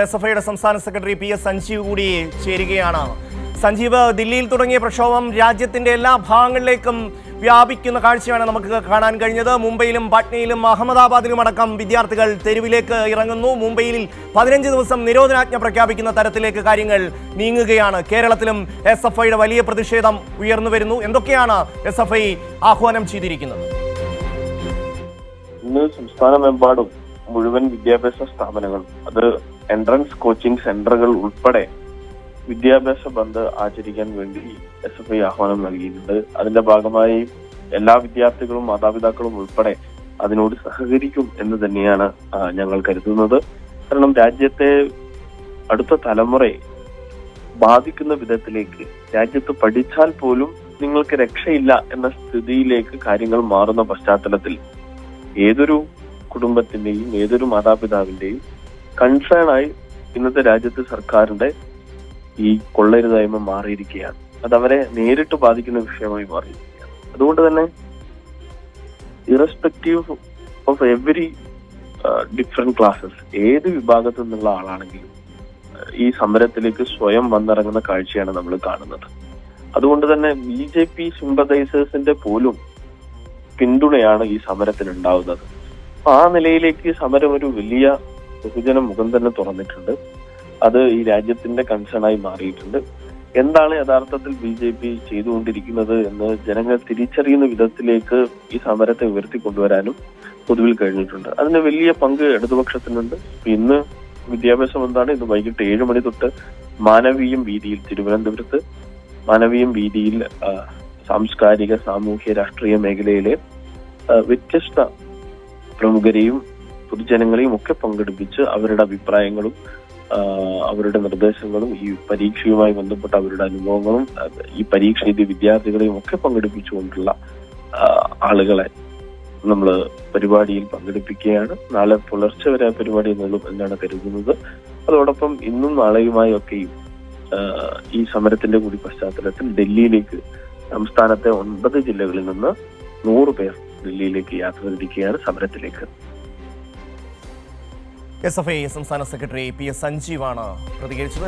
എസ്എഫ്ഐയുടെ സംസ്ഥാന secretary PS. Sanjeev കൂടി ചേരുകയാണ്. സഞ്ജീവ്, ദില്ലിയിൽ തുടങ്ങിയ പ്രക്ഷോഭം രാജ്യത്തിന്റെ എല്ലാ ഭാഗങ്ങളിലേക്കും വ്യാപിക്കുന്ന കാഴ്ചയാണ് നമുക്ക് കാണാൻ കഴിഞ്ഞത്. മുംബൈയിലും പാട്നയിലും അഹമ്മദാബാദിലും അടക്കം വിദ്യാർത്ഥികൾ തെരുവിലേക്ക് ഇറങ്ങുന്നു. മുംബൈയിൽ 15 ദിവസം നിരോധനാജ്ഞ പ്രഖ്യാപിക്കുന്ന തരത്തിലേക്ക് കാര്യങ്ങൾ നീങ്ങുകയാണ്. കേരളത്തിലും എസ്എഫ്ഐയുടെ വലിയ പ്രതിഷേധം ഉയർന്നു വരുന്നു. എന്തൊക്കെയാണ് എസ്എഫ്ഐ ആഹ്വാനം ചെയ്തിരിക്കുന്നത്? ഇന്ന് സംസ്ഥാനമെമ്പാടും മുഴുവൻ വിദ്യാഭ്യാസ സ്ഥാപനങ്ങൾ, അത് എൻട്രൻസ് കോച്ചിങ് സെന്ററുകൾ ഉൾപ്പെടെ വിദ്യാഭ്യാസ ബന്ദ് ആചരിക്കാൻ വേണ്ടി എസ്എഫ്ഐ ആഹ്വാനം നൽകിയിട്ടുണ്ട്. അതിന്റെ ഭാഗമായി എല്ലാ വിദ്യാർത്ഥികളും മാതാപിതാക്കളും ഉൾപ്പെടെ അതിനോട് സഹകരിക്കും എന്ന് തന്നെയാണ് ഞങ്ങൾ കരുതുന്നത്. കാരണം രാജ്യത്തെ അടുത്ത തലമുറയെ ബാധിക്കുന്ന വിധത്തിലേക്ക് രാജ്യത്ത് പഠിച്ചാൽ പോലും നിങ്ങൾക്ക് രക്ഷയില്ല എന്ന സ്ഥിതിയിലേക്ക് കാര്യങ്ങൾ മാറുന്ന പശ്ചാത്തലത്തിൽ ഏതൊരു കുടുംബത്തിന്റെയും ഏതൊരു മാതാപിതാവിന്റെയും കൺസേണായി ഇന്നത്തെ രാജ്യത്തെ സർക്കാരിന്റെ ഈ കൊള്ളരുതായ്മ മാറിയിരിക്കുകയാണ്. അത് അവരെ നേരിട്ട് ബാധിക്കുന്ന വിഷയമായി മാറിയിരിക്കുകയാണ്. അതുകൊണ്ട് തന്നെ irrespective of every different classes, ഏത് വിഭാഗത്തു നിന്നുള്ള ആളാണെങ്കിലും ഈ സമരത്തിലേക്ക് സ്വയം വന്നിറങ്ങുന്ന കാഴ്ചയാണ് നമ്മൾ കാണുന്നത്. അതുകൊണ്ട് തന്നെ BJP സിമ്പതൈസേഴ്സിന്റെ പോലും പിന്തുണയാണ് ഈ സമരത്തിന് ഉണ്ടാവുന്നത്. ആ നിലയിലേക്ക് സമരം ഒരു വലിയ ബഹുജന മുഖം തന്നെ തുറന്നിട്ടുണ്ട്. അത് ഈ രാജ്യത്തിന്റെ കൺസേണായി മാറിയിട്ടുണ്ട്. എന്താണ് യഥാർത്ഥത്തിൽ BJP ചെയ്തുകൊണ്ടിരിക്കുന്നത് എന്ന് ജനങ്ങൾ തിരിച്ചറിയുന്ന വിധത്തിലേക്ക് ഈ സമരത്തെ ഉയർത്തിക്കൊണ്ടുവരാനും പൊതുവിൽ കഴിഞ്ഞിട്ടുണ്ട്. അതിന് വലിയ പങ്ക് ഇടതുപക്ഷത്തിനുണ്ട്. ഇന്ന് വിദ്യാഭ്യാസം എന്താണ്? ഇന്ന് വൈകിട്ട് 7 മണി തൊട്ട് മാനവീയം വീതിയിൽ, തിരുവനന്തപുരത്ത് മാനവീയം വീതിയിൽ സാംസ്കാരിക, സാമൂഹ്യ, രാഷ്ട്രീയ മേഖലയിലെ വ്യത്യസ്ത പ്രമുഖരെയും പൊതുജനങ്ങളെയും ഒക്കെ പങ്കെടുപ്പിച്ച് അവരുടെ അഭിപ്രായങ്ങളും അവരുടെ നിർദ്ദേശങ്ങളും ഈ പരീക്ഷയുമായി ബന്ധപ്പെട്ട അവരുടെ അനുഭവങ്ങളും ഈ പരീക്ഷ എഴുതിയ വിദ്യാർത്ഥികളെയും ഒക്കെ പങ്കെടുപ്പിച്ചുകൊണ്ടുള്ള ആളുകളെ നമ്മൾ പരിപാടിയിൽ പങ്കെടുപ്പിക്കുകയാണ്. നാളെ പുലർച്ചെ വരെ ആ പരിപാടി നീളും എന്നാണ് കരുതുന്നത്. അതോടൊപ്പം ഇന്നും നാളെയുമായി ഒക്കെയും ഈ സമരത്തിന്റെ കൂടി പശ്ചാത്തലത്തിൽ ഡൽഹിയിലേക്ക് സംസ്ഥാനത്തെ 9 ജില്ലകളിൽ നിന്ന് 100 പേർ ഡൽഹിയിലേക്ക് യാത്ര തിരിക്കുകയാണ് സമരത്തിലേക്ക്. എസ്എഫ്ഐ സംസ്ഥാന സെക്രട്ടറി പി.എസ്. സഞ്ജീവാണ് പ്രതികരിച്ചത്.